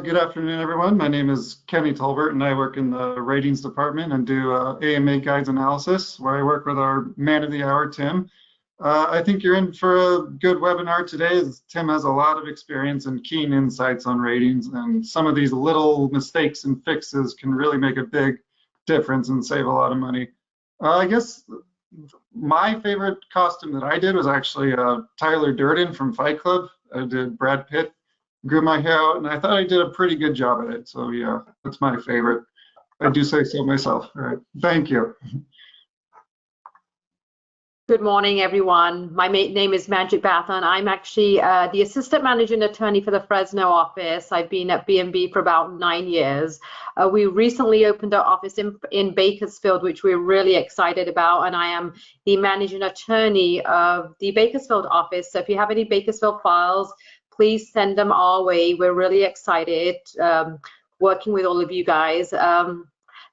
Good afternoon, everyone. My name is Kenny Tolbert, and I work in the ratings department and do AMA guides analysis, where I work with our man of the hour, Tim. I think you're in for a good webinar today, as Tim has a lot of experience and keen insights on ratings, and some of these little mistakes and fixes can really make a big difference and save a lot of money. I guess my favorite costume that I did was actually Tyler Durden from Fight Club. I did Brad Pitt, grew my hair out, and I thought I did a pretty good job at it. So yeah, that's my favorite. I do say so myself. All right, thank you. Good morning, everyone. My name is Magic Barthel, and I'm actually the assistant managing attorney for the Fresno office. I've been at B&B for about 9 years. We recently opened our office in Bakersfield, which we're really excited about, and I am the managing attorney of the Bakersfield office. So if you have any Bakersfield files, please send them our way. We're really excited working with all of you guys.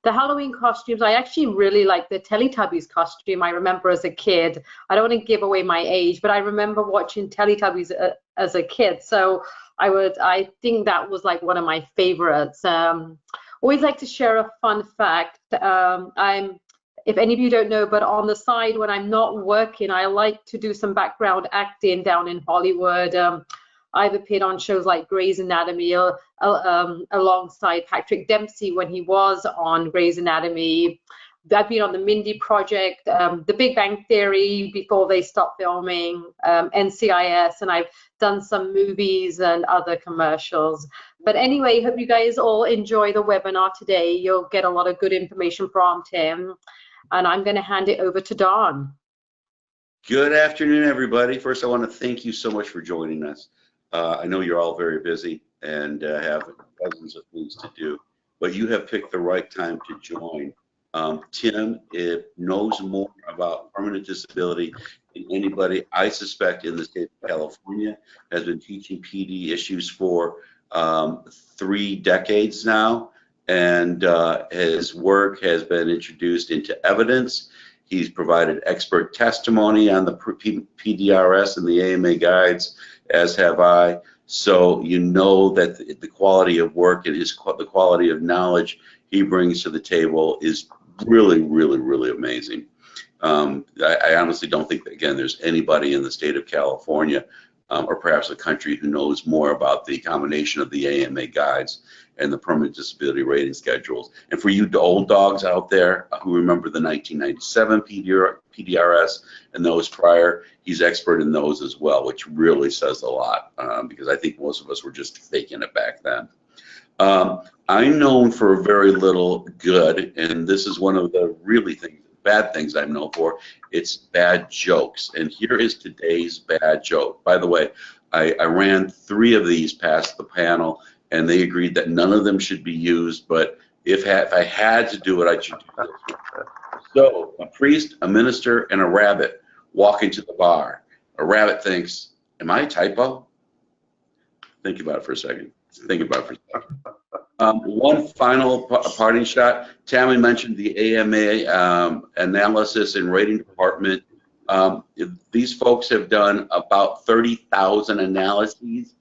The Halloween costumes, I actually really like the Teletubbies costume. I remember as a kid. I don't want to give away my age, but I remember watching Teletubbies as a kid. So I think that was like one of my favorites. Always like to share a fun fact. If any of you don't know, but on the side when I'm not working, I like to do some background acting down in Hollywood. I've appeared on shows like Grey's Anatomy alongside Patrick Dempsey when he was on Grey's Anatomy. I've been on the Mindy Project, The Big Bang Theory before they stopped filming, NCIS, and I've done some movies and other commercials. But anyway, hope you guys all enjoy the webinar today. You'll get a lot of good information from Tim, and I'm going to hand it over to Don. Good afternoon, everybody. First, I want to thank you so much for joining us. I know you're all very busy and have dozens of things to do, but you have picked the right time to join. Tim knows more about permanent disability than anybody, I suspect, in the state of California, has been teaching PD issues for 3 decades now, and his work has been introduced into evidence. He's provided expert testimony on the PDRS and the AMA guides, as have I. So you know that the quality of work and the quality of knowledge he brings to the table is really, really, really amazing. I honestly don't think that, again, there's anybody in the state of California or perhaps the country who knows more about the combination of the AMA guides and the permanent disability rating schedules. And for you old dogs out there who remember the 1997 PDRS and those prior, he's expert in those as well, which really says a lot because I think most of us were just faking it back then. I'm known for very little good, and this is one of the really bad things I'm known for. It's bad jokes, and here is today's bad joke. By the way, I ran 3 of these past the panel, and they agreed that none of them should be used, but if I had to do it, I should do this. So, a priest, a minister, and a rabbit walk into the bar. A rabbit thinks, am I a typo? Think about it for a second. Think about it for a second. One final parting shot. Tammy mentioned the AMA analysis and rating department. These folks have done about 30,000 analyses,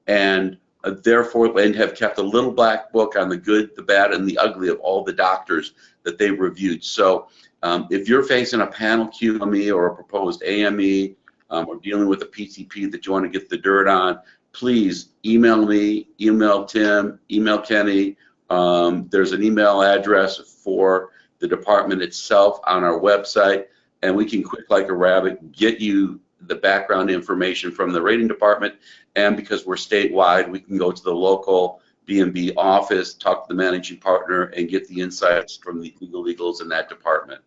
and therefore, and have kept a little black book on the good, the bad, and the ugly of all the doctors that they reviewed. So if you're facing a panel QME or a proposed AME or dealing with a PCP that you want to get the dirt on, please email me, email Tim, email Kenny. There's an email address for the department itself on our website, and we can, quick like a rabbit, get you the background information from the rating department. And because we're statewide, we can go to the local B&B office, talk to the managing partner, and get the insights from the legal legals in that department.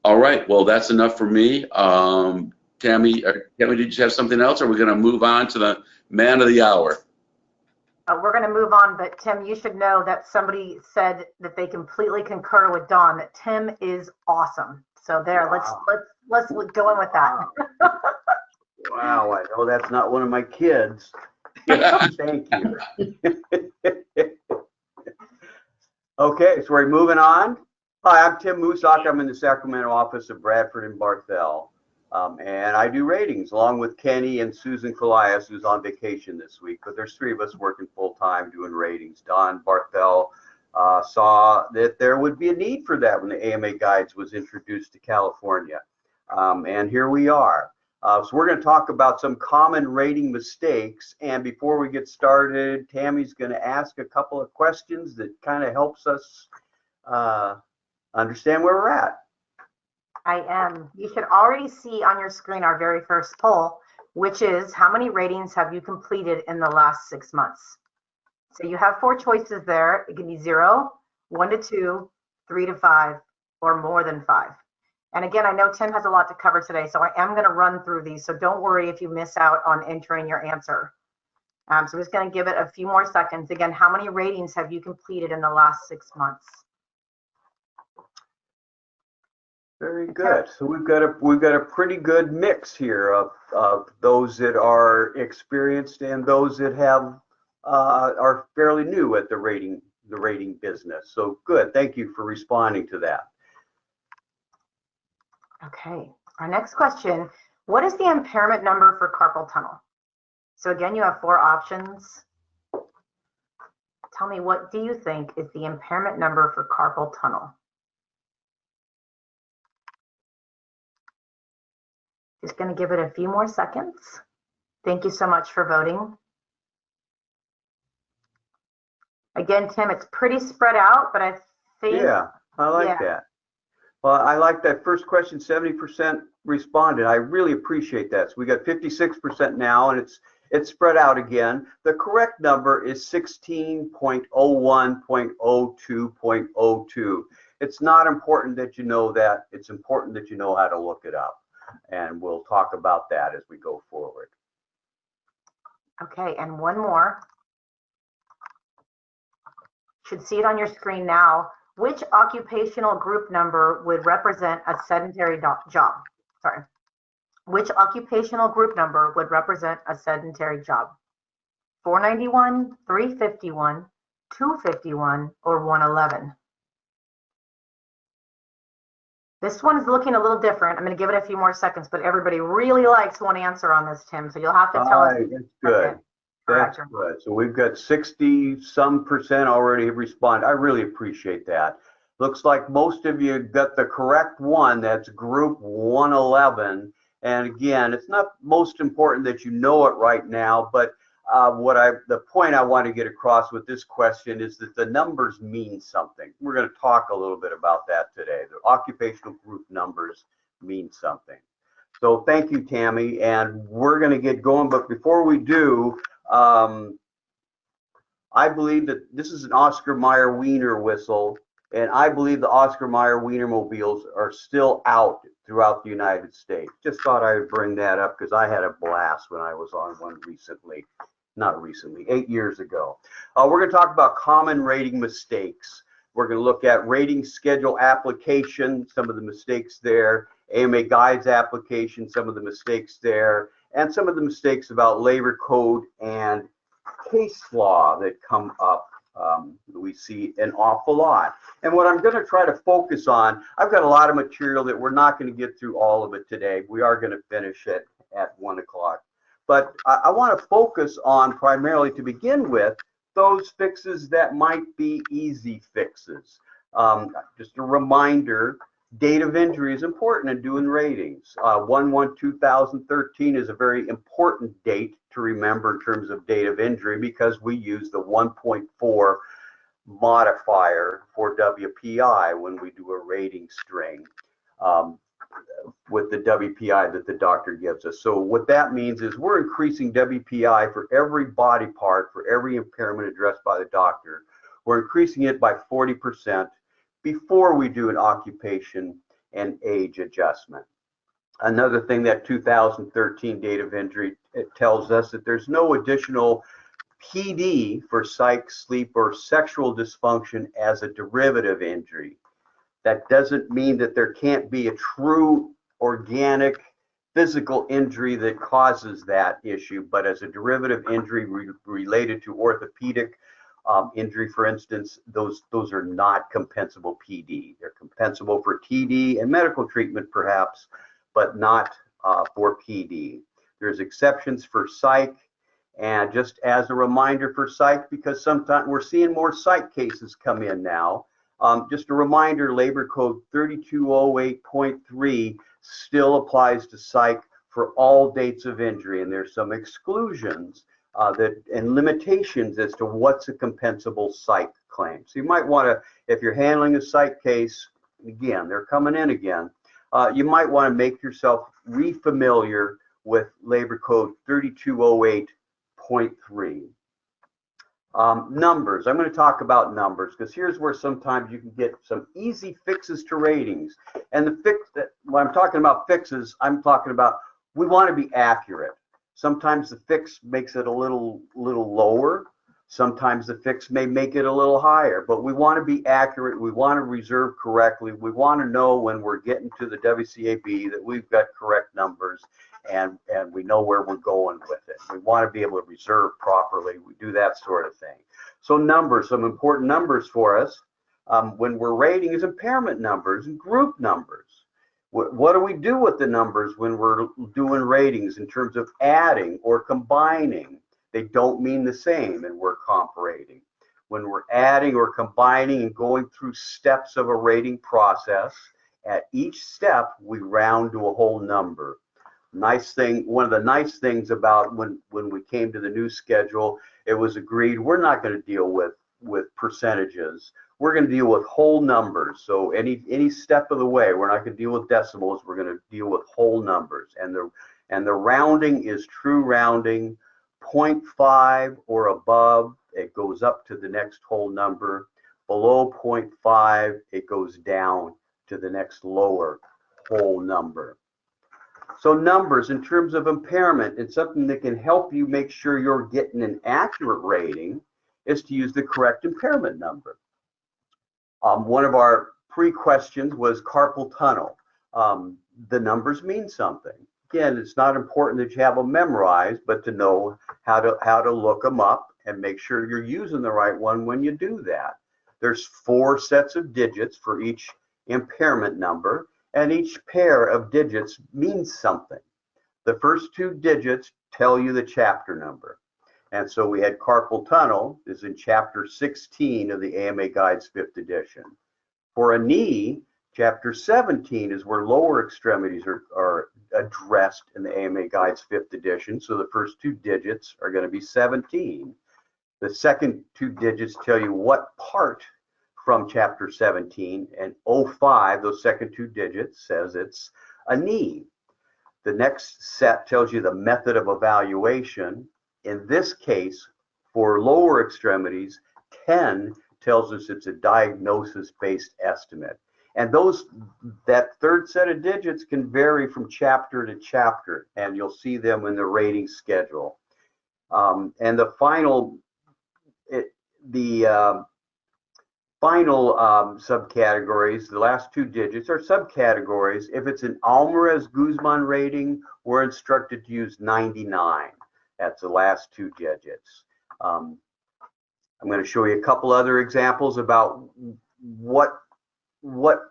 All right, well, that's enough for me. Tammy, did you have something else, or are we going to move on to the man of the hour? We're going to move on, but Tim, you should know that somebody said that they completely concur with Don, that Tim is awesome. So there, wow. let's go in with that. Wow, I know that's not one of my kids. Thank you. Okay, so we're moving on. Hi, I'm Tim Mussack. I'm in the Sacramento office of Bradford and Barthel. And I do ratings along with Kenny and Susan Colias, who's on vacation this week. But there's three of us working full time doing ratings. Don Barthel saw that there would be a need for that when the AMA Guides was introduced to California. And here we are. So we're going to talk about some common rating mistakes. And before we get started, Tammy's going to ask a couple of questions that kind of helps us understand where we're at. I am. You should already see on your screen our very first poll, which is how many ratings have you completed in the last 6 months? So you have 4 choices there. It can be 0, 1 to 2, 3 to 5, or more than 5. And again, I know Tim has a lot to cover today, so I am going to run through these. So don't worry if you miss out on entering your answer. So I'm just going to give it a few more seconds. Again, how many ratings have you completed in the last 6 months? Very good. So we've got a pretty good mix here of those that are experienced and those that have are fairly new at the rating business. So good. Thank you for responding to that. Okay. Our next question: what is the impairment number for carpal tunnel? So again, you have 4 options. Tell me, what do you think is the impairment number for carpal tunnel? Just going to give it a few more seconds. Thank you so much for voting. Again, Tim, it's pretty spread out, but I think... Yeah, I like that. Well, I like that first question, 70% responded. I really appreciate that. So we got 56% now, and it's spread out again. The correct number is 16.01.02.02. It's not important that you know that. It's important that you know how to look it up. And we'll talk about that as we go forward. Okay, and one more. Should see it on your screen now. Which occupational group number would represent a sedentary job? Sorry. Which occupational group number would represent a sedentary job? 491, 351, 251, or 111? This one's looking a little different. I'm going to give it a few more seconds, but everybody really likes one answer on this, Tim. So you'll have to tell us. That's good. That's good. So we've got 60-some% already have responded. I really appreciate that. Looks like most of you got the correct one. That's group 111. And again, it's not most important that you know it right now, but the point I want to get across with this question is that the numbers mean something. We're going to talk a little bit about that today. The occupational group numbers mean something. So thank you, Tammy, and we're going to get going. But before we do, I believe that this is an Oscar Mayer Wiener whistle, and I believe the Oscar Mayer Wiener mobiles are still out throughout the United States. Just thought I would bring that up because I had a blast when I was on one recently. Not recently, 8 years ago. We're going to talk about common rating mistakes. We're going to look at rating schedule application, some of the mistakes there, AMA Guides application, some of the mistakes there, and some of the mistakes about labor code and case law that come up. We see an awful lot. And what I'm going to try to focus on, I've got a lot of material that we're not going to get through all of it today. We are going to finish it at 1 o'clock. But I want to focus on primarily to begin with those fixes that might be easy fixes. Just a reminder, date of injury is important in doing ratings. 1/1/2013 is a very important date to remember in terms of date of injury because we use the 1.4 modifier for WPI when we do a rating string. With the WPI that the doctor gives us. So what that means is we're increasing WPI for every body part, for every impairment addressed by the doctor. We're increasing it by 40% before we do an occupation and age adjustment. Another thing, that 2013 date of injury, it tells us that there's no additional PD for psych, sleep, or sexual dysfunction as a derivative injury. That doesn't mean that there can't be a true organic physical injury that causes that issue, but as a derivative injury related to orthopedic injury, for instance, those are not compensable PD. They're compensable for TD and medical treatment perhaps, but not for PD. There's exceptions for psych, and just as a reminder for psych, because sometimes we're seeing more psych cases come in now, just a reminder, Labor Code 3208.3 still applies to psych for all dates of injury, and there's some exclusions and limitations as to what's a compensable psych claim. So you might want to, if you're handling a psych case, again, they're coming in again, you might want to make yourself refamiliar with Labor Code 3208.3. Numbers. I'm going to talk about numbers because here's where sometimes you can get some easy fixes to ratings. And the fix that when I'm talking about fixes, I'm talking about we want to be accurate. Sometimes the fix makes it a little lower. Sometimes the fix may make it a little higher, but we want to be accurate. We want to reserve correctly. We want to know when we're getting to the WCAB that we've got correct numbers and we know where we're going with it. We want to be able to reserve properly. We do that sort of thing. So numbers, some important numbers for us when we're rating is impairment numbers and group numbers. What do we do with the numbers when we're doing ratings in terms of adding or combining? They don't mean the same in work comp rating. When we're adding or combining and going through steps of a rating process, at each step we round to a whole number. Nice thing, one of the nice things about when we came to the new schedule, it was agreed we're not going to deal with percentages. We're going to deal with whole numbers. So any step of the way, we're not going to deal with decimals. We're going to deal with whole numbers. And the rounding is true rounding. 0.5 or above, it goes up to the next whole number. Below 0.5, it goes down to the next lower whole number. So numbers in terms of impairment, and something that can help you make sure you're getting an accurate rating is to use the correct impairment number. One of our pre-questions was carpal tunnel. The numbers mean something. Again, it's not important that you have them memorized, but to know how to look them up and make sure you're using the right one when you do that. There's 4 sets of digits for each impairment number, and each pair of digits means something. The first 2 digits tell you the chapter number. And so we had carpal tunnel is in chapter 16 of the AMA Guides 5th edition. For a knee, chapter 17 is where lower extremities are addressed in the AMA Guides 5th edition. So the first 2 digits are going to be 17. The second 2 digits tell you what part from chapter 17, and 05, those second 2 digits, says it's a knee. The next set tells you the method of evaluation. In this case, for lower extremities, 10 tells us it's a diagnosis-based estimate. And that third set of digits can vary from chapter to chapter, and you'll see them in the rating schedule. And the final subcategories, the last 2 digits are subcategories. If it's an Alvarez-Guzman rating, we're instructed to use 99. That's the last 2 digits. I'm going to show you a couple other examples about what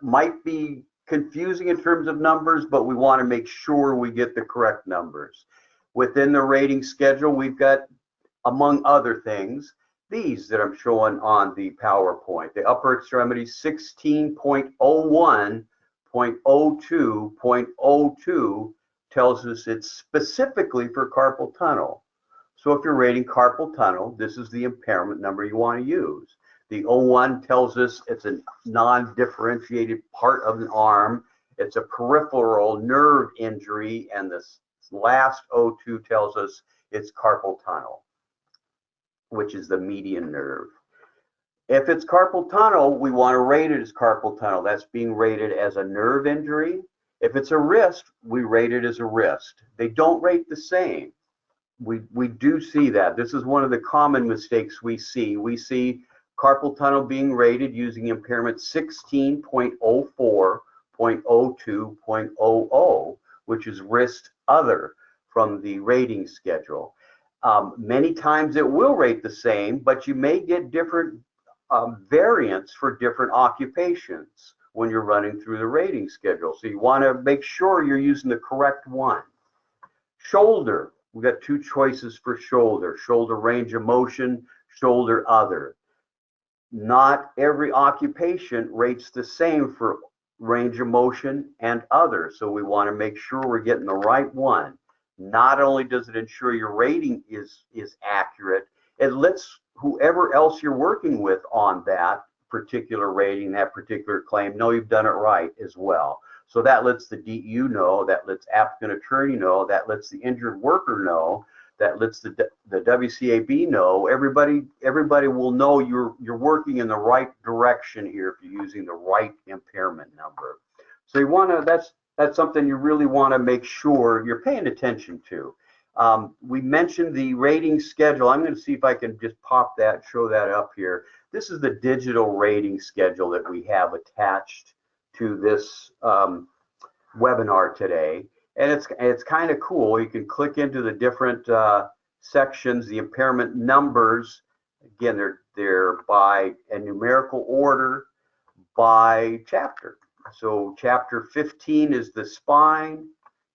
might be confusing in terms of numbers, but we want to make sure we get the correct numbers. Within the rating schedule, we've got, among other things, these that I'm showing on the PowerPoint. The upper extremity 16.01.02.02 tells us it's specifically for carpal tunnel. So if you're rating carpal tunnel, this is the impairment number you want to use. The 01 tells us it's a non-differentiated part of an arm. It's a peripheral nerve injury, and this last 02 tells us it's carpal tunnel, which is the median nerve. If it's carpal tunnel, we want to rate it as carpal tunnel. That's being rated as a nerve injury. If it's a wrist, we rate it as a wrist. They don't rate the same. We do see that. This is one of the common mistakes we see. We see carpal tunnel being rated using impairment 16.04.02.00, which is wrist other from the rating schedule. Many times it will rate the same, but you may get different variants for different occupations. when you're running through the rating schedule. So you want to make sure you're using the correct one. Shoulder, we've got two choices for shoulder: shoulder range of motion, shoulder other. Not every occupation rates the same for range of motion and other, so we want to make sure we're getting the right one. Not only does it ensure your rating is accurate, it lets whoever else you're working with on that particular rating, that particular claim, know you've done it right as well. So that lets the DU know, that lets applicant attorney know, that lets the injured worker know, that lets the WCAB know. Everybody will know you're working in the right direction here if you're using the right impairment number. So you want to, that's something you really want to make sure you're paying attention to. We mentioned the rating schedule. I'm going to see if I can just pop that, show that up here. This is the digital rating schedule that we have attached to this webinar today. And it's kind of cool. You can click into the different sections, the impairment numbers. Again, they're by a numerical order by chapter. So chapter 15 is the spine.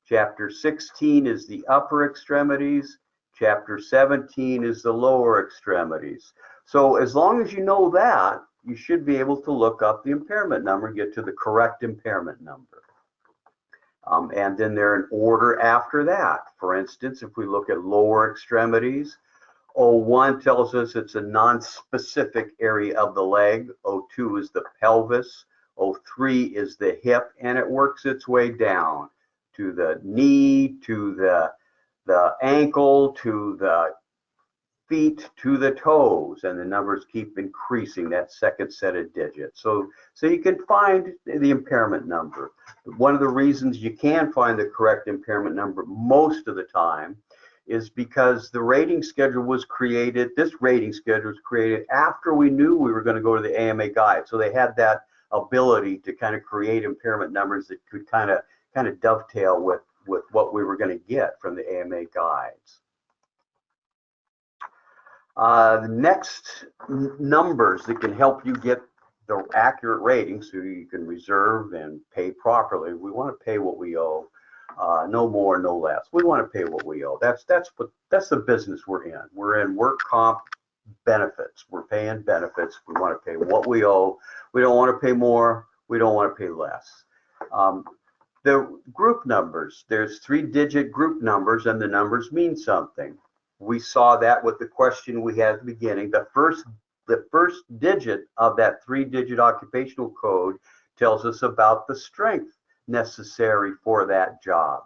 Chapter 16 is the upper extremities. Chapter 17 is the lower extremities. So as long as you know that, you should be able to look up the impairment number and get to the correct impairment number. And then they're in order after that. For instance, if we look at lower extremities, O1 tells us it's a non-specific area of the leg. O2 is the pelvis. O3 is the hip, and it works its way down to the knee, to the ankle, to the feet, to the toes, and the numbers keep increasing, that second set of digits. So you can find the impairment number. One of the reasons you can find the correct impairment number most of the time is because the rating schedule was created, this rating schedule was created after we knew we were going to go to the AMA guide. So they had that ability to kind of create impairment numbers that could kind of dovetail with what we were going to get from the AMA guides. The next numbers that can help you get the accurate rating so you can reserve and pay properly. We want to pay what we owe, no more, no less. We want to pay what we owe. That's the business we're in. We're in work comp benefits. We're paying benefits. We want to pay what we owe. We don't want to pay more. We don't want to pay less. The group numbers, there's 3-digit group numbers, and the numbers mean something. We saw that with the question we had at the beginning. The first digit of that 3-digit occupational code tells us about the strength necessary for that job.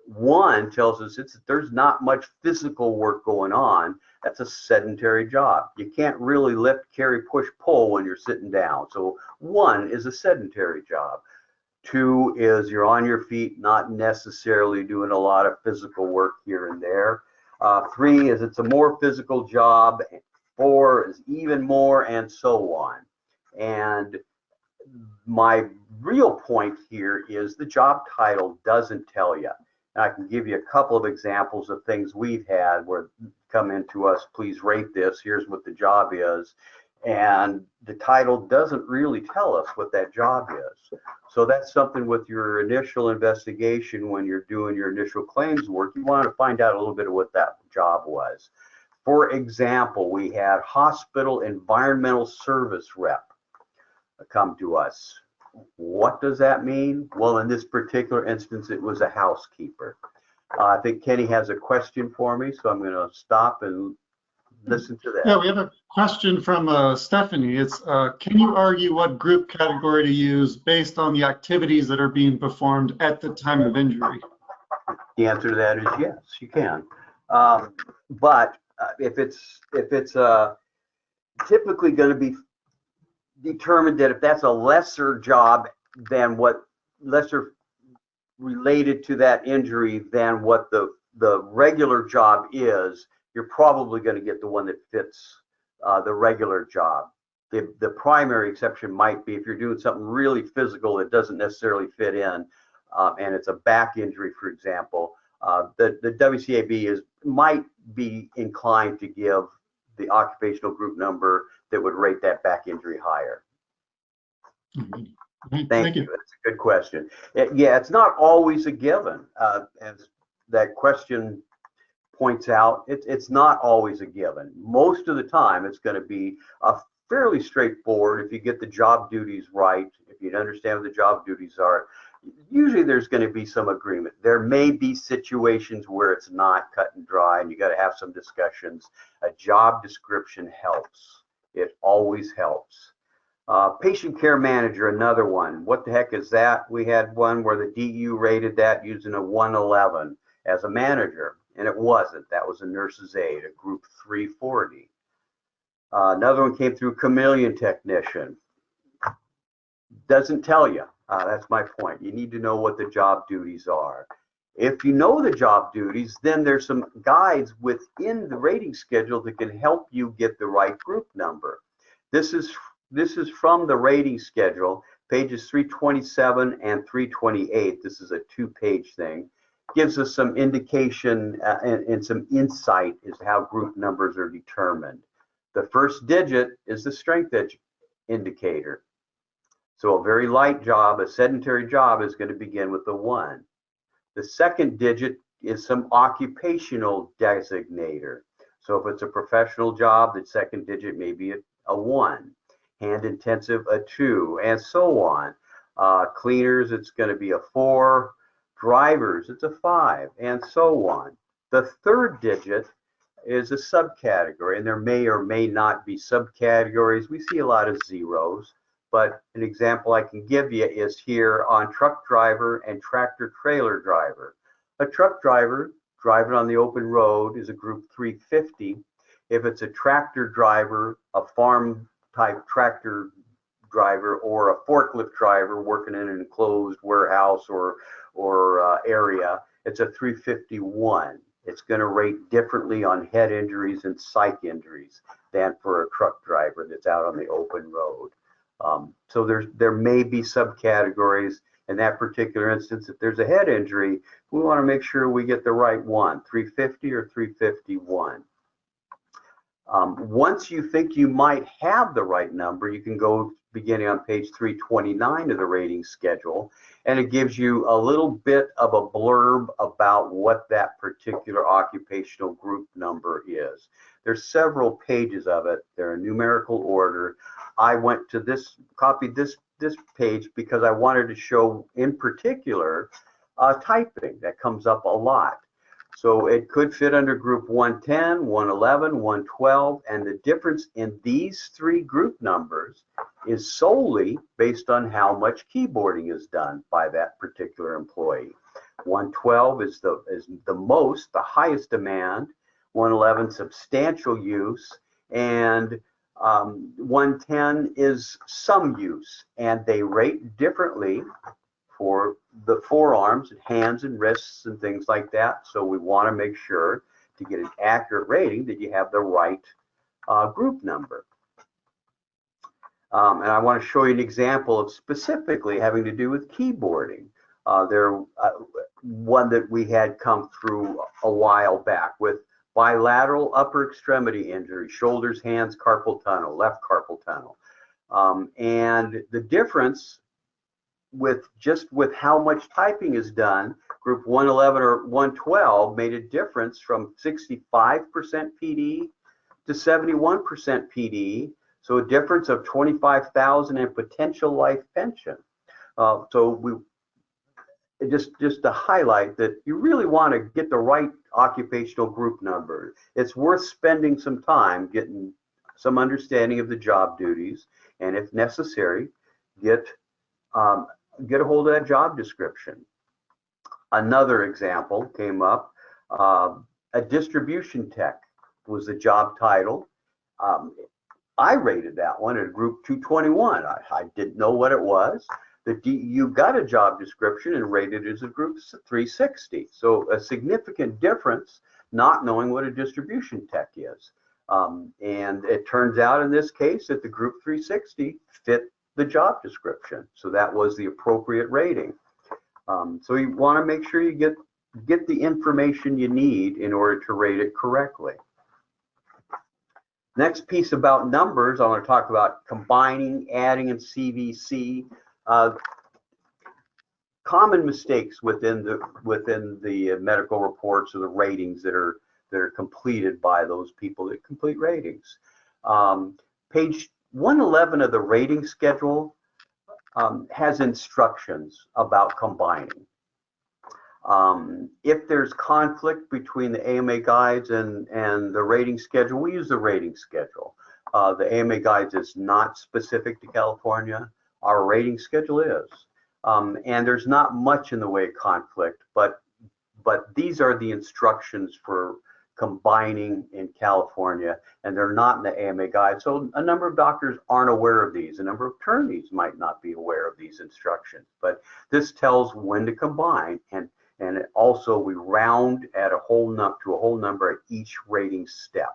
1 tells us there's not much physical work going on. That's a sedentary job. You can't really lift, carry, push, pull when you're sitting down. So 1 is a sedentary job. 2 is you're on your feet, not necessarily doing a lot of physical work here and there. 3 is it's a more physical job. 4 is even more, and so on. And my real point here is the job title doesn't tell you. And I can give you a couple of examples of things we've had where come into us, please rate this, here's what the job is. And the title doesn't really tell us what that job is. So that's something with your initial investigation when you're doing your initial claims work, you want to find out a little bit of what that job was. For example, we had hospital environmental service rep come to us. What does that mean? Well, in this particular instance, it was a housekeeper. I think Kenny has a question for me, so I'm going to stop and listen to that. Yeah, we have a question from Stephanie. It's, can you argue what group category to use based on the activities that are being performed at the time of injury? The answer to that is yes, you can. But if it's typically going to be determined that if that's a lesser job than what lesser related to that injury than what the regular job is, you're probably going to get the one that fits the regular job. The primary exception might be if you're doing something really physical that doesn't necessarily fit in, and it's a back injury, for example. The WCAB might be inclined to give the occupational group number that would rate that back injury higher. Thank you. That's a good question. Yeah, it's not always a given. As that question points out, it's not always a given. Most of the time, it's going to be a fairly straightforward. If you get the job duties right, if you understand what the job duties are, usually there's going to be some agreement. There may be situations where it's not cut and dry, and you got to have some discussions. A job description helps. It always helps. Patient care manager, another one. What the heck is that? We had one where the DU rated that using a 111 as a manager, and it wasn't. That was a nurse's aide, a group 340. Another one came through chameleon technician. Doesn't tell you. That's my point. You need to know what the job duties are. If you know the job duties, then there's some guides within the rating schedule that can help you get the right group number. This is from the rating schedule, pages 327 and 328. This is a 2-page thing. Gives us some indication and some insight as to how group numbers are determined. The first digit is the strength indicator. So a very light job, a sedentary job, is going to begin with a 1. The second digit is some occupational designator. So if it's a professional job, the second digit may be a 1. Hand intensive, a 2, and so on. Cleaners, it's going to be a 4. Drivers, it's a 5, and so on. The third digit is a subcategory, and there may or may not be subcategories. We see a lot of zeros, but an example I can give you is here on truck driver and tractor trailer driver. A truck driver driving on the open road is a group 350. If it's a tractor driver, a farm type tractor driver, or a forklift driver working in an enclosed warehouse or area, it's a 351. It's going to rate differently on head injuries and psych injuries than for a truck driver that's out on the open road. So there may be subcategories. In that particular instance, if there's a head injury, we want to make sure we get the right one, 350 or 351. Once you think you might have the right number, you can go beginning on page 329 of the rating schedule, and it gives you a little bit of a blurb about what that particular occupational group number is. There's several pages of it. They're in numerical order. I went to copied this page because I wanted to show in particular typing. That comes up a lot. So it could fit under group 110, 111, 112, and the difference in these 3 group numbers is solely based on how much keyboarding is done by that particular employee. 112 is the highest demand, 111 substantial use, and 110 is some use, and they rate differently for the forearms and hands and wrists and things like that. So we want to make sure to get an accurate rating that you have the right group number. And I want to show you an example of specifically having to do with keyboarding. One that we had come through a while back with bilateral upper extremity injury, shoulders, hands, carpal tunnel, left carpal tunnel. And the difference with how much typing is done, group 111 or 112 made a difference from 65% PD to 71% PD. So a difference of $25,000 in potential life pension. Just to highlight that you really want to get the right occupational group number. It's worth spending some time getting some understanding of the job duties, and if necessary, get a hold of that job description. Another example came up. A distribution tech was the job title. I rated that one at group 221. I didn't know what it was. You got a job description and rated it as a group 360. So a significant difference not knowing what a distribution tech is. And it turns out in this case that the group 360 fit the job description. So that was the appropriate rating. So you want to make sure you get the information you need in order to rate it correctly. Next piece about numbers, I want to talk about combining, adding, and CVC. Common mistakes within the medical reports or the ratings that are completed by those people that complete ratings. Page 111 of the rating schedule has instructions about combining. If there's conflict between the AMA guides and the rating schedule, we use the rating schedule. The AMA guides is not specific to California. Our rating schedule is. And there's not much in the way of conflict, but these are the instructions for combining in California, and they're not in the AMA guide. So a number of doctors aren't aware of these. A number of attorneys might not be aware of these instructions, but this tells when to combine, and also we round at a whole number at each rating step.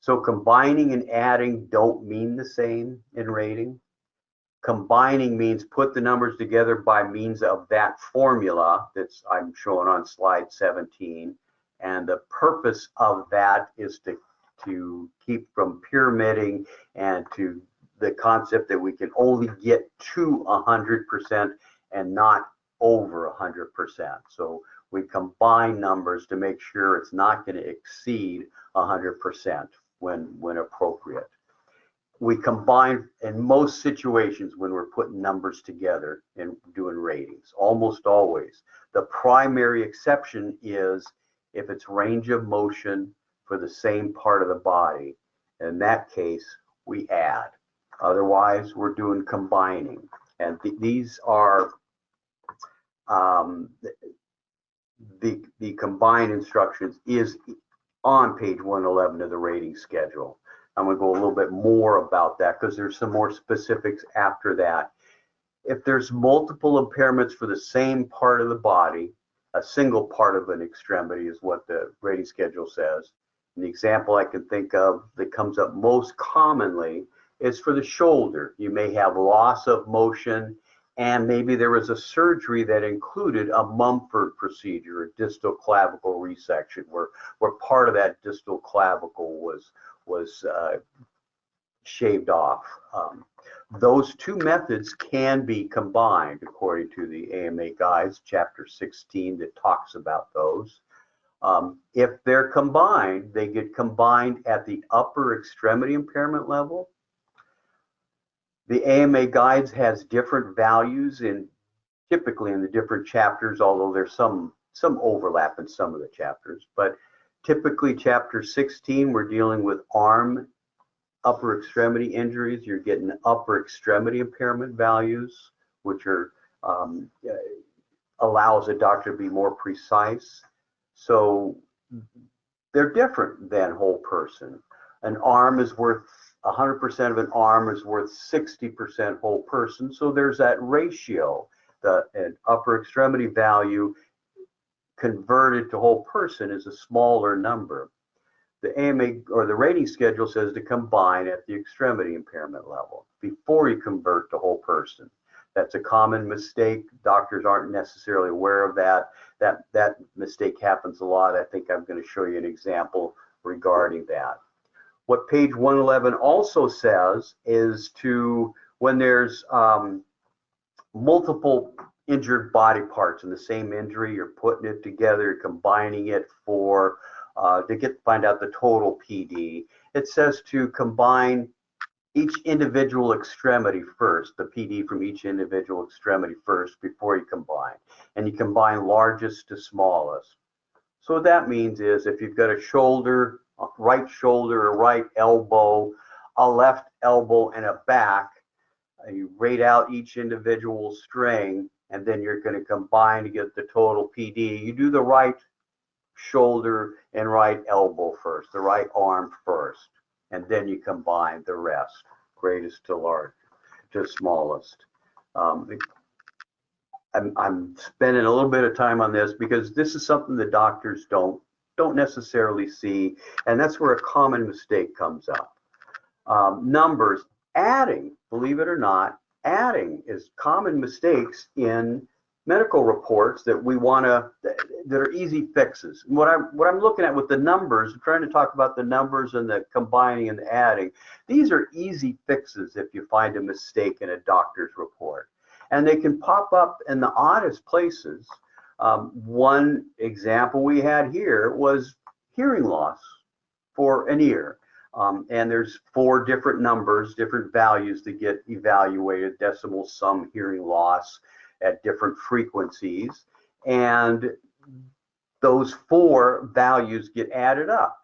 So combining and adding don't mean the same in rating. Combining means put the numbers together by means of that formula that's I'm showing on slide 17. And the purpose of that is to keep from pyramiding and to the concept that we can only get to 100% and not over 100%. So we combine numbers to make sure it's not going to exceed 100% when appropriate. We combine in most situations when we're putting numbers together and doing ratings, almost always. The primary exception is if it's range of motion for the same part of the body. In that case, we add. Otherwise, we're doing combining. And these are the combined instructions is on page 111 of the rating schedule. I'm going to go a little bit more about that because there's some more specifics after that. If there's multiple impairments for the same part of the body, a single part of an extremity is what the rating schedule says. An example I can think of that comes up most commonly is for the shoulder. You may have loss of motion, and maybe there was a surgery that included a Mumford procedure, a distal clavicle resection, where part of that distal clavicle was shaved off. Those two methods can be combined according to the AMA guides, chapter 16 that talks about those. If they're combined, they get combined at the upper extremity impairment level. The AMA guides has different values typically in the different chapters, although there's some overlap in some of the chapters. But typically chapter 16, we're dealing with arm upper extremity injuries. You're getting upper extremity impairment values, which are allows a doctor to be more precise. So they're different than whole person. An arm is worth 100% of an arm is worth 60% whole person. So there's that ratio. An upper extremity value converted to whole person is a smaller number. The AMA or the rating schedule says to combine at the extremity impairment level before you convert to whole person. That's a common mistake. Doctors aren't necessarily aware of that. That mistake happens a lot. I think I'm going to show you an example regarding that. What page 111 also says is when there's multiple injured body parts in the same injury, you're putting it together, combining it to find out the total PD. It says to combine each individual extremity first, the PD from each individual extremity first before you combine. And you combine largest to smallest. So what that means is if you've got a shoulder, a right shoulder, a right elbow, a left elbow, and a back, you rate out each individual string, and then you're going to combine to get the total PD. You do the right shoulder and right elbow first, the right arm first, and then you combine the rest, greatest to large, to smallest. I'm spending a little bit of time on this because this is something the doctors don't necessarily see, and that's where a common mistake comes up. Numbers, adding, believe it or not, adding is common mistakes in medical reports that we want to, that are easy fixes. And what I'm looking at with the numbers, I'm trying to talk about the numbers and the combining and the adding. These are easy fixes if you find a mistake in a doctor's report. And they can pop up in the oddest places. One example we had here was hearing loss for an ear. And there's 4 different numbers, different values that get evaluated, decimal, sum, hearing loss at different frequencies. And those 4 values get added up.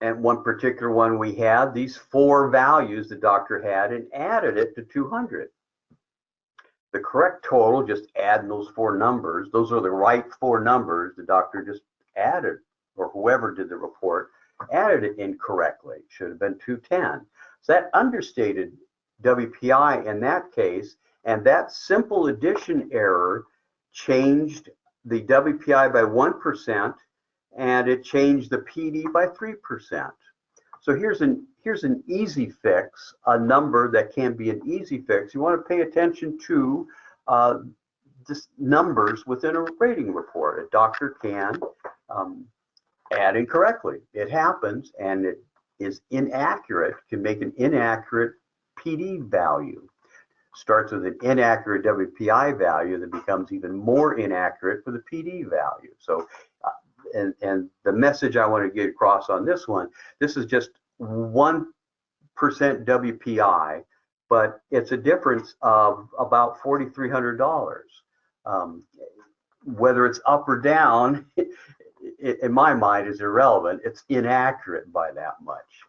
And one particular one we had, these 4 values the doctor had and added it to 200. The correct total, just adding those 4 numbers, those are the right 4 numbers, the doctor just added, or whoever did the report, added it incorrectly. Should have been 210. So that understated WPI in that case, and that simple addition error changed the WPI by 1%, and it changed the PD by 3%. So here's an easy fix, a number that can be an easy fix. You want to pay attention to just numbers within a rating report. A doctor can add incorrectly. It happens, and it is inaccurate, can make an inaccurate PD value. Starts with an inaccurate WPI value that becomes even more inaccurate for the PD value. So, and the message I want to get across on this one, this is just 1% WPI, but it's a difference of about $4,300. Whether it's up or down, in my mind, is irrelevant. It's inaccurate by that much.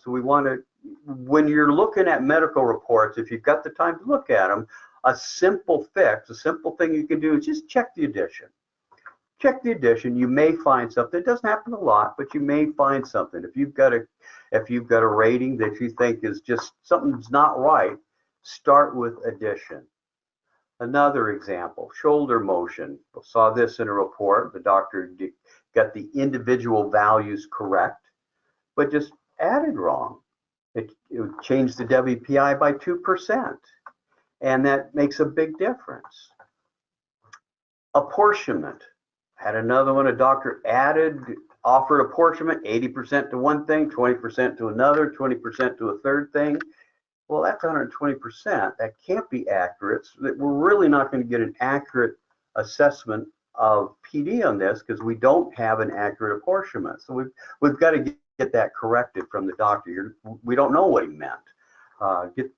So we want to, when you're looking at medical reports, if you've got the time to look at them, a simple fix, a simple thing you can do is just check the addition. Check the addition. You may find something. It doesn't happen a lot, but you may find something. If you've got a rating that you think is just something's not right, start with addition. Another example, shoulder motion. We saw this in a report. The doctor got the individual values correct, but just added wrong. It changed the WPI by 2%, and that makes a big difference. Apportionment. Had another one, a doctor offered apportionment, 80% to one thing, 20% to another, 20% to a third thing. Well, that's 120%. That can't be accurate. So that we're really not going to get an accurate assessment of PD on this because we don't have an accurate apportionment. So we've got to get that corrected from the doctor. We don't know what he meant. You've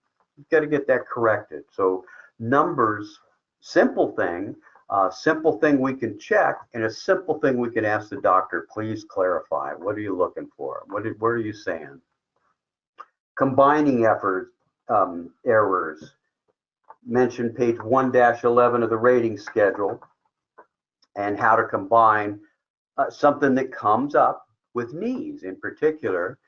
got to get that corrected. So numbers, simple thing we can check, and a simple thing we can ask the doctor, please clarify. What are you looking for? What are you saying? Combining errors. Mentioned page 1-11 of the rating schedule, and how to combine something that comes up with knees in particular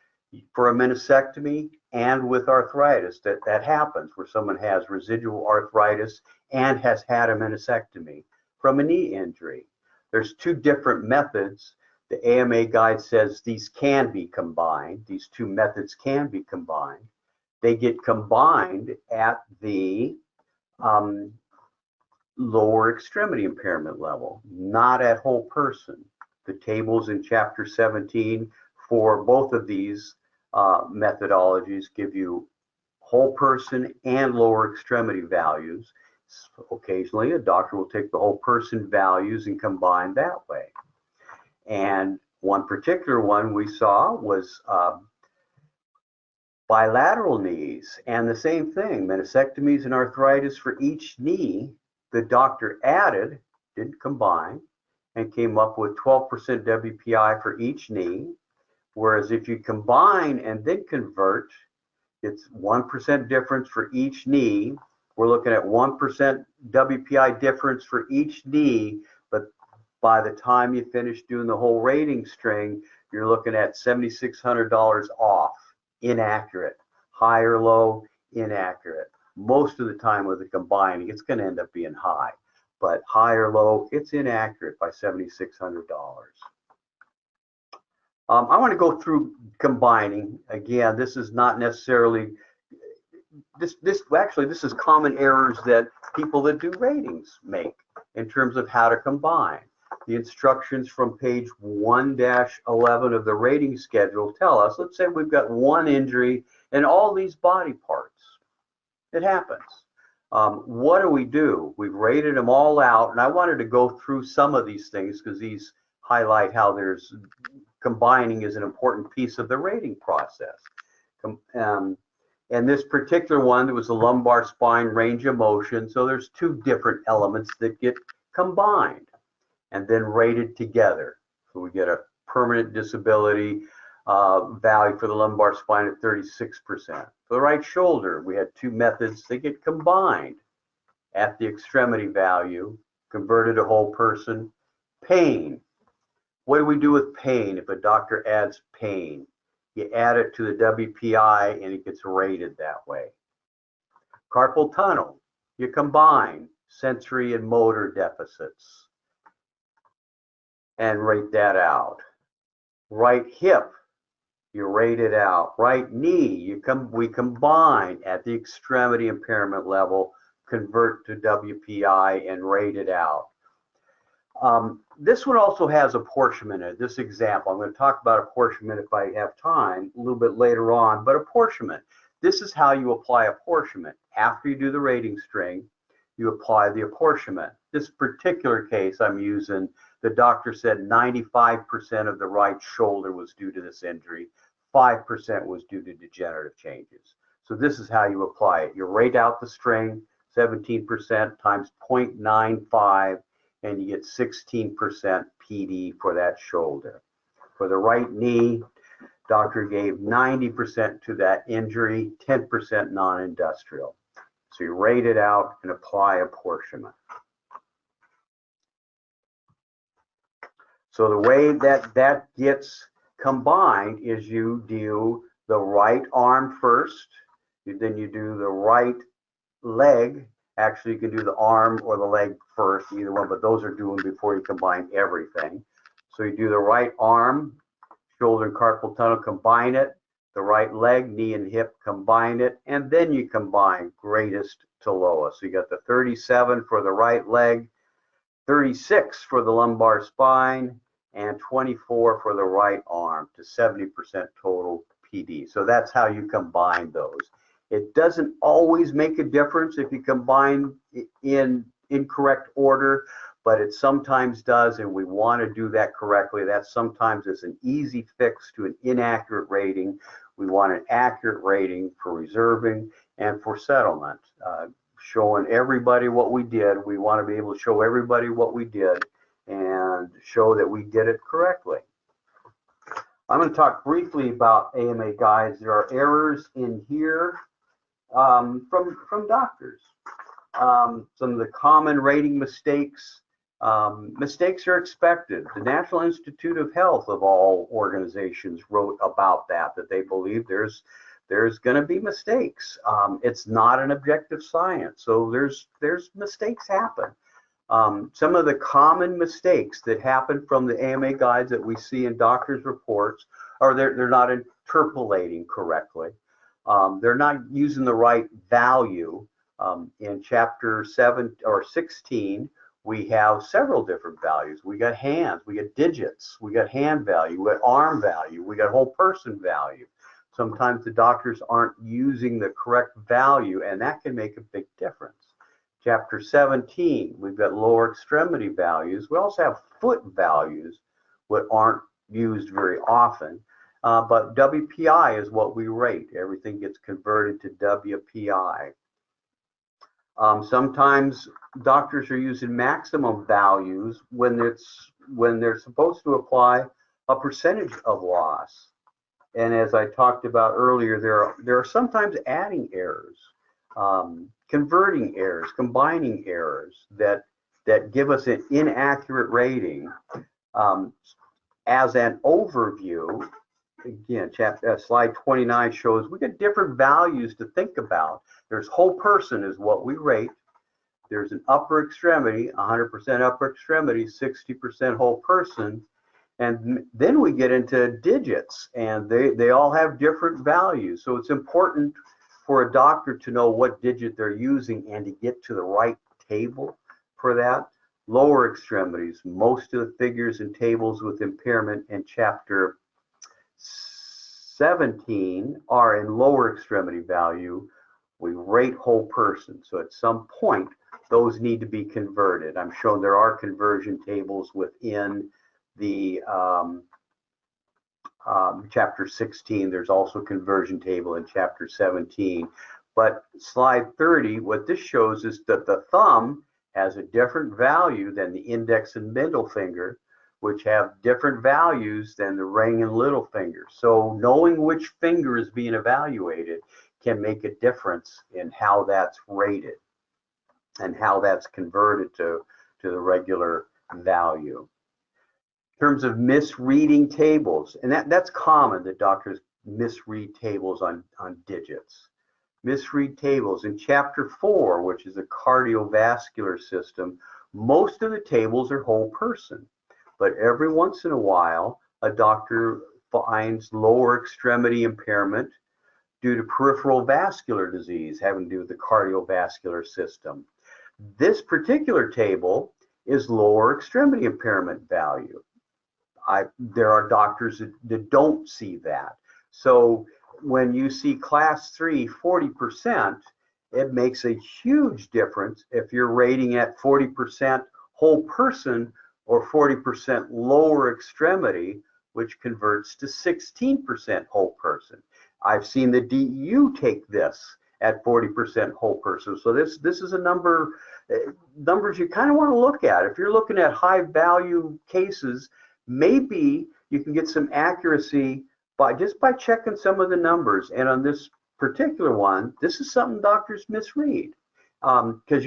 for a meniscectomy and with arthritis. That happens where someone has residual arthritis and has had a meniscectomy from a knee injury. There's 2 different methods. The AMA guide says these can be combined. These 2 methods can be combined. They get combined at the lower extremity impairment level, not at whole person. The tables in chapter 17 for both of these methodologies give you whole person and lower extremity values. So occasionally a doctor will take the whole person values and combine that way. And one particular one we saw was bilateral knees, and the same thing, meniscectomies and arthritis for each knee. The doctor added, didn't combine, and came up with 12% WPI for each knee. Whereas if you combine and then convert, it's 1% difference for each knee. We're looking at 1% WPI difference for each knee, but by the time you finish doing the whole rating string, you're looking at $7,600 off, inaccurate, high or low, inaccurate. Most of the time with the combining, it's going to end up being high, but high or low, it's inaccurate by $7,600. I want to go through combining. Again, this is not necessarily actually, this is common errors that people that do ratings make in terms of how to combine. The instructions from page 1-11 of the rating schedule tell us, let's say we've got one injury and all these body parts. It happens. What do? We've rated them all out, and I wanted to go through some of these things because these highlight how there's combining is an important piece of the rating process. And this particular one, there was a lumbar spine range of motion, so there's two different elements that get combined and then rated together. So we get a permanent disability value for the lumbar spine at 36%. For the right shoulder, we had two methods that get combined at the extremity value, converted to whole person. Pain. What do we do with pain if a doctor adds pain? You add it to the WPI and it gets rated that way. Carpal tunnel. You combine sensory and motor deficits and rate that out. Right hip, you rate it out. Right knee, we combine at the extremity impairment level, convert to WPI and rate it out. This one also has apportionment in it. This example, I'm going to talk about apportionment if I have time a little bit later on, but apportionment. This is how you apply apportionment. After you do the rating string, you apply the apportionment. This particular case I'm using, the doctor said 95% of the right shoulder was due to this injury, 5% was due to degenerative changes. So this is how you apply it. You rate out the string, 17% times 0.95, and you get 16% PD for that shoulder. For the right knee, doctor gave 90% to that injury, 10% non-industrial. So you rate it out and apply apportionment. So the way that gets combined is you do the right arm first, then you do the right leg. Actually, you can do the arm or the leg first, either one, but those are doing before you combine everything. So you do the right arm, shoulder and carpal tunnel, combine it, the right leg, knee and hip, combine it, and then you combine greatest to lowest. So you got the 37 for the right leg, 36 for the lumbar spine, and 24 for the right arm to 70% total PD. So that's how you combine those. It doesn't always make a difference if you combine in incorrect order, but it sometimes does, and we want to do that correctly. That sometimes is an easy fix to an inaccurate rating. We want an accurate rating for reserving and for settlement. Showing everybody what we did. We want to be able to show everybody what we did and show that we did it correctly. I'm going to talk briefly about AMA guides. There are errors in here from doctors. Some of the common rating mistakes. Mistakes are expected. The National Institute of Health of all organizations wrote about that they believe there's going to be mistakes. It's not an objective science, so there's mistakes happen. Some of the common mistakes that happen from the AMA guides that we see in doctors' reports are they're not interpolating correctly. They're not using the right value. In chapter 7 or 16, we have several different values. We got hands, we got digits, we got hand value, we got arm value, we got whole person value. Sometimes the doctors aren't using the correct value, and that can make a big difference. Chapter 17, we've got lower extremity values. We also have foot values, what aren't used very often. But WPI is what we rate. Everything gets converted to WPI. Sometimes doctors are using maximum values when they're supposed to apply a percentage of loss. And as I talked about earlier, there are sometimes adding errors, converting errors, combining errors that give us an inaccurate rating. As an overview, again, slide 29 shows we get different values to think about. There's whole person is what we rate. There's an upper extremity, 100% upper extremity, 60% whole person. And then we get into digits, and they all have different values. So it's important for a doctor to know what digit they're using and to get to the right table for that, lower extremities, most of the figures and tables with impairment in chapter 17 are in lower extremity value. We rate whole person. So at some point, those need to be converted. I'm showing there are conversion tables within the chapter 16. There's also a conversion table in chapter 17. But slide 30, what this shows is that the thumb has a different value than the index and middle finger, which have different values than the ring and little finger. So knowing which finger is being evaluated can make a difference in how that's rated and how that's converted to the regular value. In terms of misreading tables, and that's common that doctors misread tables on digits. Misread tables in chapter 4, which is the cardiovascular system, most of the tables are whole person, but every once in a while a doctor finds lower extremity impairment due to peripheral vascular disease having to do with the cardiovascular system. This particular table is lower extremity impairment value. There are doctors that don't see that. So when you see class 3, 40%, it makes a huge difference if you're rating at 40% whole person or 40% lower extremity, which converts to 16% whole person. I've seen the DEU take this at 40% whole person. So this is a numbers you kind of want to look at. If you're looking at high value cases, maybe you can get some accuracy just by checking some of the numbers. And on this particular one, this is something doctors misread because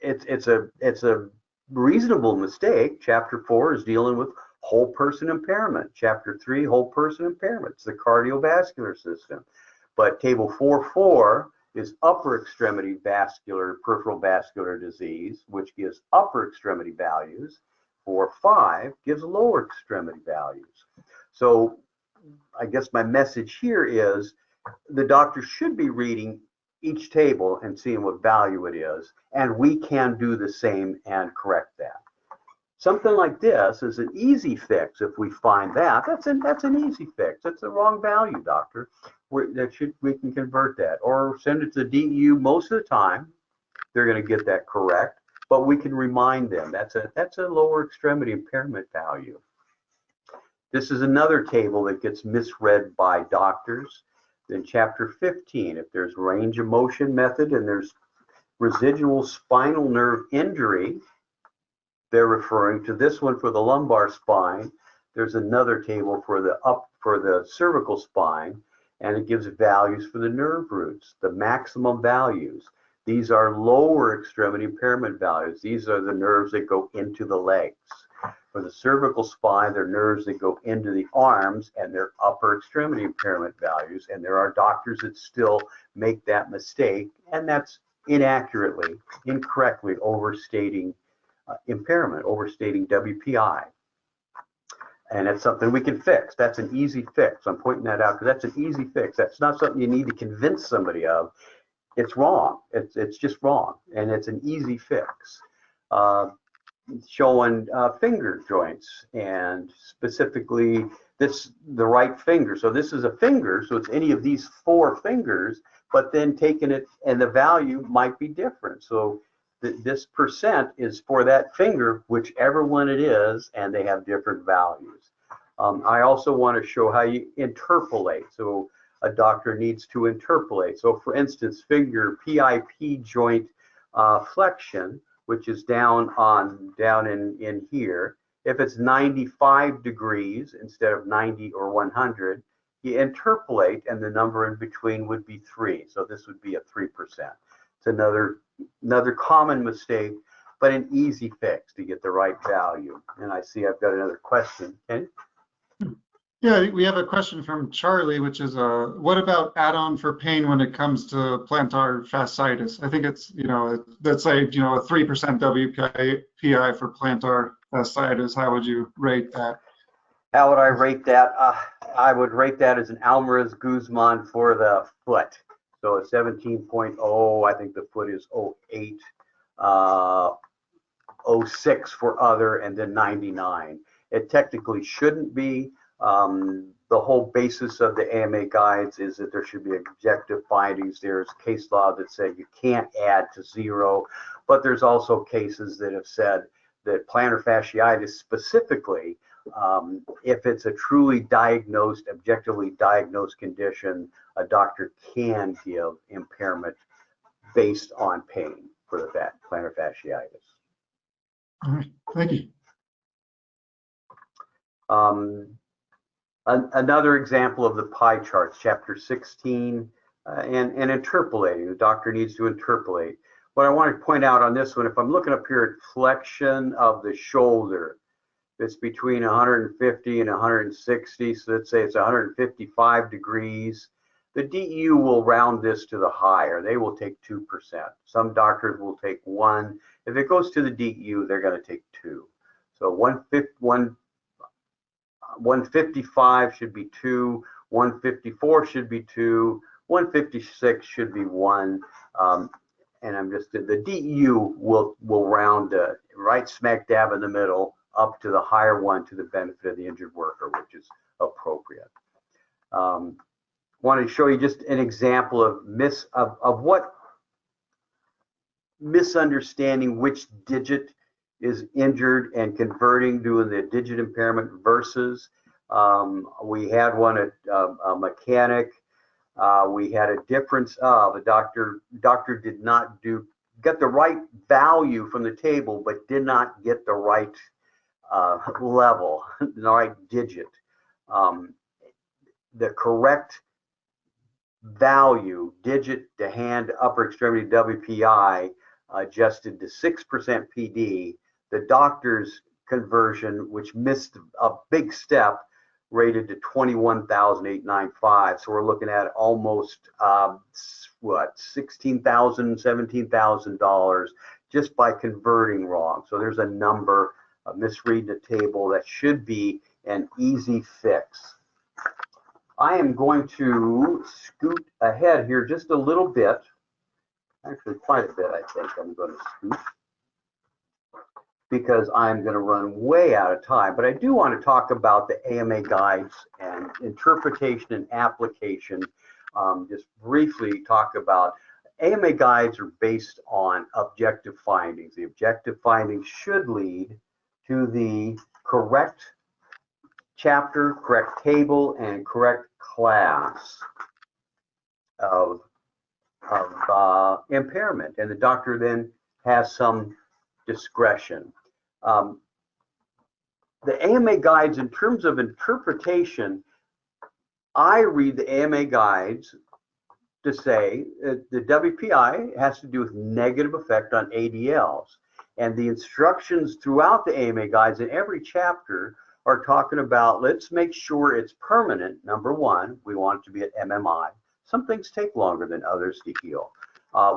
it's a reasonable mistake. Chapter 4 is dealing with whole person impairment. Chapter 3, whole person impairment. It's the cardiovascular system. But table 4.4 is upper extremity peripheral vascular disease, which gives upper extremity values. 4.5 gives lower extremity values. So I guess my message here is the doctor should be reading each table and seeing what value it is, and we can do the same and correct that. Something like this is an easy fix. If we find that's an easy fix. That's the wrong value, doctor. We can convert that or send it to the DEU. Most of the time, they're going to get that correct, but we can remind them that's a lower extremity impairment value. This is another table that gets misread by doctors. In chapter 15, if there's range of motion method and there's residual spinal nerve injury, they're referring to this one for the lumbar spine. There's another table for the cervical spine, and it gives values for the nerve roots, the maximum values. These are lower extremity impairment values. These are the nerves that go into the legs. For the cervical spine, they're nerves that go into the arms, and they're upper extremity impairment values. And there are doctors that still make that mistake, and that's incorrectly overstating impairment, overstating WPI. And it's something we can fix. That's an easy fix. I'm pointing that out because that's an easy fix. That's not something you need to convince somebody of. It's wrong. It's just wrong, and it's an easy fix. Showing finger joints, and specifically the right finger. So this is a finger, so it's any of these 4 fingers, but then taking it and the value might be different. So this percent is for that finger, whichever one it is, and they have different values. I also want to show how you interpolate. So a doctor needs to interpolate. So for instance, finger PIP joint flexion, which is down in here. If it's 95 degrees instead of 90 or 100, you interpolate, and the number in between would be 3. So this would be a 3%. It's another common mistake, but an easy fix to get the right value. And I see I've got another question. Ken? Yeah, we have a question from Charlie, which is, what about add-on for pain when it comes to plantar fasciitis? I think it's, let's say, a 3% WPI for plantar fasciitis. How would you rate that? How would I rate that? I would rate that as an Alvarez Guzman for the foot. So a 17.0, I think the foot is 08, 06 for other, and then 99. It technically shouldn't be. The whole basis of the AMA guides is that there should be objective findings. There's case law that said you can't add to 0, but there's also cases that have said that plantar fasciitis specifically, if it's a truly diagnosed, objectively diagnosed condition, a doctor can give impairment based on pain for the plantar fasciitis. All right, thank you. Another example of the pie charts, chapter 16, and interpolating. The doctor needs to interpolate. What I want to point out on this one, if I'm looking up here at flexion of the shoulder, it's between 150 and 160, so let's say it's 155 degrees. The DU will round this to the higher. They will take 2%. Some doctors will take 1. If it goes to the DU, they're going to take 2. So 155 should be 2, 154 should be 2, 156 should be 1. And I'm just, the DU will round right smack dab in the middle up to the higher one to the benefit of the injured worker, which is appropriate. Want to show you just an example of what misunderstanding which digit is injured and converting, doing the digit impairment versus. We had one at a mechanic. We had a difference of a doctor did not get the right value from the table, but did not get the right level, the right digit. The correct value, digit to hand upper extremity WPI, adjusted to 6% PD. The doctor's conversion, which missed a big step, rated to 21,895. So we're looking at almost what, $16,000, $17,000 just by converting wrong. So there's a number, misreading the table, that should be an easy fix. I am going to scoot ahead here just a little bit, actually quite a bit. I think I'm going to scoot because I'm going to run way out of time. But I do want to talk about the AMA guides and interpretation and application. Just briefly talk about AMA guides are based on objective findings. The objective findings should lead to the correct chapter, correct table, and correct class of impairment. And the doctor then has some discretion. The AMA guides, in terms of interpretation, I read the AMA guides to say that the WPI has to do with negative effect on ADLs. And the instructions throughout the AMA guides in every chapter are talking about, let's make sure it's permanent. Number one, we want it to be at MMI. Some things take longer than others to heal.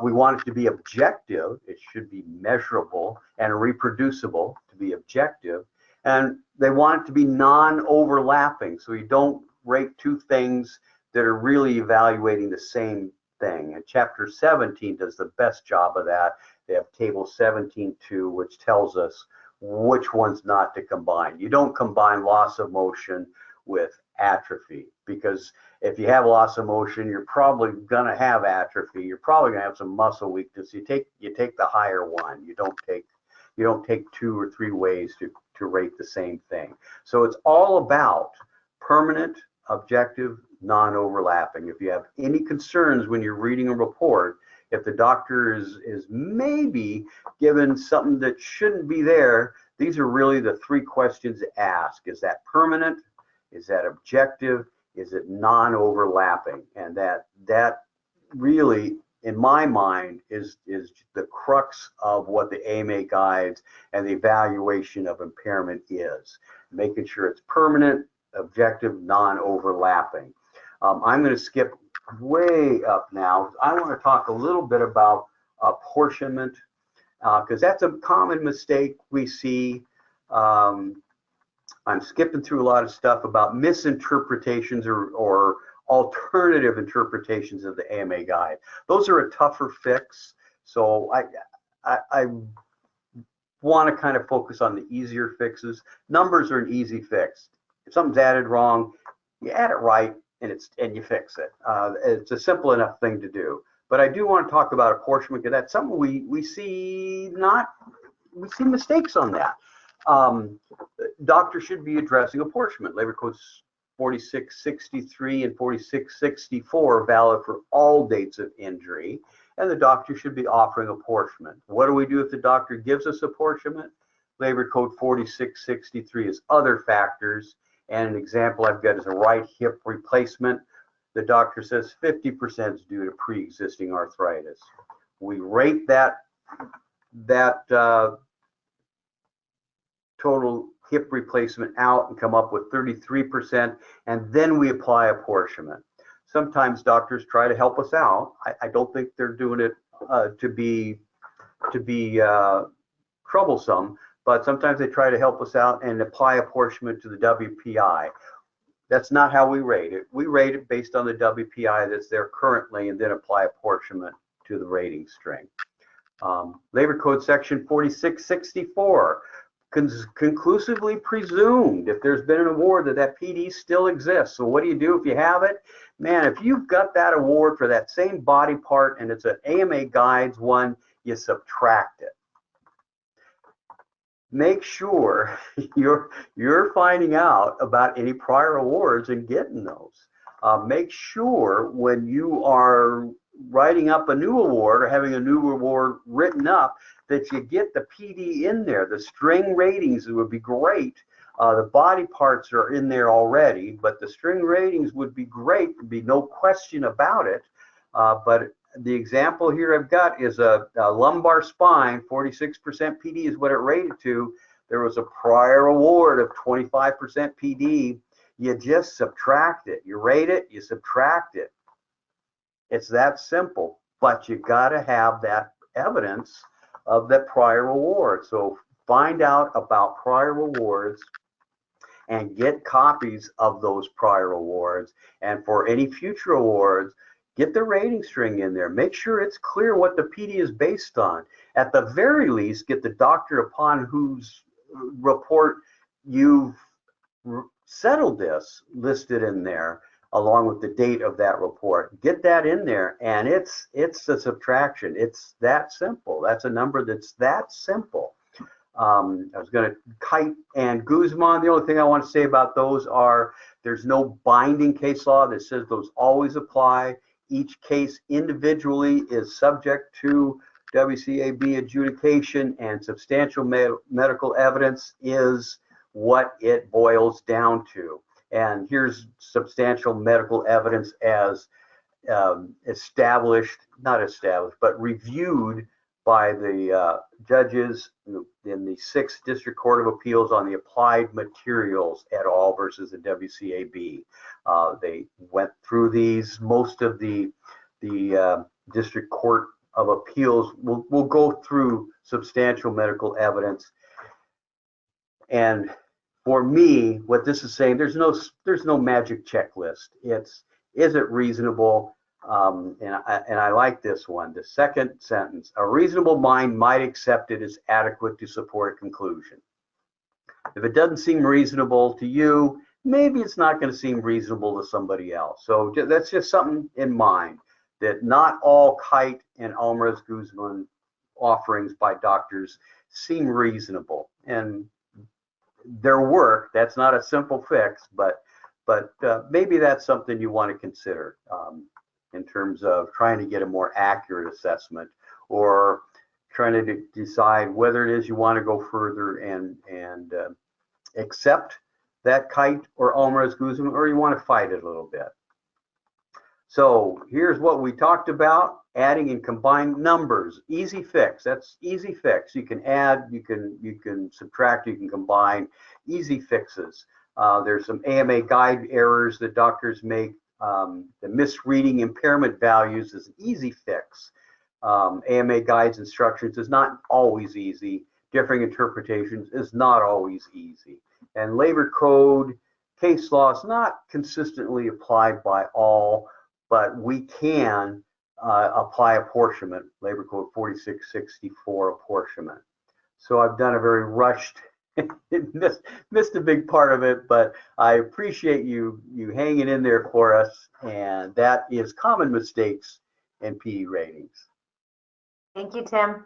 We want it to be objective. It should be measurable and reproducible to be objective. And they want it to be non-overlapping, so you don't rate two things that are really evaluating the same thing. And chapter 17 does the best job of that. They have table 17.2, which tells us which ones not to combine. You don't combine loss of motion with atrophy, because if you have loss of motion, you're probably going to have atrophy. You're probably going to have some muscle weakness. You take the higher one. You don't take 2 or 3 ways to rate the same thing. So it's all about permanent, objective, non-overlapping. If you have any concerns when you're reading a report, if the doctor is maybe given something that shouldn't be there, these are really the 3 questions to ask. Is that permanent? Is that objective? Is it non-overlapping? And that really, in my mind, is the crux of what the AMA guides and the evaluation of impairment is. Making sure it's permanent, objective, non-overlapping. I'm going to skip way up now. I want to talk a little bit about apportionment, because that's a common mistake we see. I'm skipping through a lot of stuff about misinterpretations or alternative interpretations of the AMA guide. Those are a tougher fix. So I want to kind of focus on the easier fixes. Numbers are an easy fix. If something's added wrong, you add it right and you fix it. It's a simple enough thing to do. But I do want to talk about apportionment because that's something we see mistakes on that. Doctors should be addressing apportionment. Labor Codes 4663 and 4664 are valid for all dates of injury, and the doctor should be offering apportionment. What do we do if the doctor gives us apportionment? Labor Code 4663 is other factors, and an example I've got is a right hip replacement. The doctor says 50% is due to pre-existing arthritis. We rate that total hip replacement out and come up with 33%, and then we apply apportionment. Sometimes doctors try to help us out. I don't think they're doing it to be troublesome, but sometimes they try to help us out and apply apportionment to the WPI. That's not how we rate it. We rate it based on the WPI that's there currently and then apply apportionment to the rating string. Labor Code Section 4664. Conclusively presumed if there's been an award that PD still exists. So what do you do if you have it? Man, if you've got that award for that same body part and it's an AMA Guides one, you subtract it. Make sure you're finding out about any prior awards and getting those. Make sure when you are writing up a new award or having a new award written up that you get the PD in there. The string ratings would be great. The body parts are in there already, but the string ratings would be great. There'd be no question about it. But the example here I've got is a lumbar spine. 46% PD is what it rated to. There was a prior award of 25% PD. You just subtract it. You rate it, you subtract it. It's that simple, but you got to have that evidence of that prior award. So find out about prior awards and get copies of those prior awards. And for any future awards, get the rating string in there. Make sure it's clear what the PD is based on. At the very least, get the doctor upon whose report you've settled this listed in there, along with the date of that report. Get that in there, and it's a subtraction. It's that simple. That's a number that's that simple. I was going to Kite and Guzman. The only thing I want to say about those are there's no binding case law that says those always apply. Each case individually is subject to WCAB adjudication, and substantial medical evidence is what it boils down to. And here's substantial medical evidence as not established, but reviewed by the judges in the 6th District Court of Appeals on the applied materials et al. Versus the WCAB. They went through these. Most of the District Court of Appeals will go through substantial medical evidence. And for me, what this is saying, there's no magic checklist. Is it reasonable? And I like this one. The second sentence: a reasonable mind might accept it as adequate to support a conclusion. If it doesn't seem reasonable to you, maybe it's not going to seem reasonable to somebody else. So that's just something in mind, that not all Kite and Alvarez Guzman offerings by doctors seem reasonable. And their work, that's not a simple fix, but maybe that's something you want to consider in terms of trying to get a more accurate assessment, or trying to decide whether it is you want to go further and accept that Kite or Alvarez Guzman, or you want to fight it a little bit. So here's what we talked about: adding and combine numbers. Easy fix. That's easy fix. You can add, you can subtract, you can combine. Easy fixes. There's some AMA guide errors that doctors make. The misreading impairment values is an easy fix. AMA guides instructions is not always easy. differing interpretations is not always easy. And labor code case law is not consistently applied by all, but we can apply apportionment, labor code 4664 apportionment. So I've done a very rushed, missed a big part of it, but I appreciate you hanging in there for us. And that is common mistakes in PE ratings. Thank you, Tim.